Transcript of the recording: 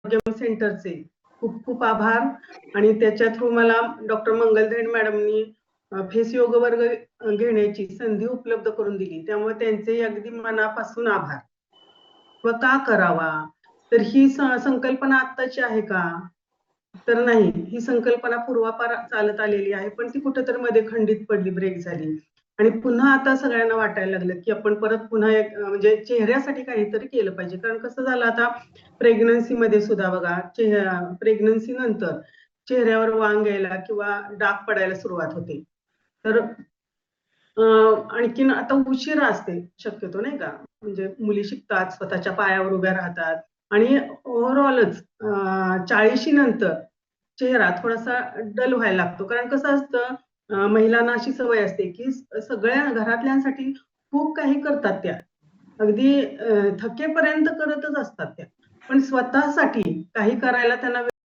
आरोग्य सेंटरचे खूप खूप आभार. आणि त्याच्या थ्रू मला डॉक्टर मंगलधैड मॅडमनी फेस योग वर्ग घेण्याची संधी उपलब्ध करून दिली, त्यामुळे त्यांचे अगदी मनापासून आभार. व का करावा, तर ही संकल्पना आत्ताची आहे का, तर नाही. ही संकल्पना पूर्वापार चालत आलेली आहे, पण ती कुठेतरी मध्ये खंडित पडली, ब्रेक झाली. आणि पुन्हा आता सगळ्यांना वाटायला लागलं की आपण परत पुन्हा एक म्हणजे चेहऱ्यासाठी काहीतरी केलं पाहिजे. कारण कसं झालं आता प्रेग्नन्सी मध्ये सुद्धा बघा, प्रेग्नन्सी नंतर चेहऱ्यावर वांग यायला किंवा डाग पडायला सुरुवात होते. तर आणखीन आता उशिरा असते शक्यतो, नाही का, म्हणजे मुली शिकतात, स्वतःच्या पायावर उभ्या राहतात. आणि ओव्हरऑलच 40 नंतर चेहरा थोडासा डल व्हायला लागतो. कारण कसं असतं, महिलांना अशी सवय असते की सगळ्या घरातल्यांसाठी खूप काही करतात त्या, अगदी थकेपर्यंत करतच असतात त्या, पण स्वतःसाठी काही करायला त्यांना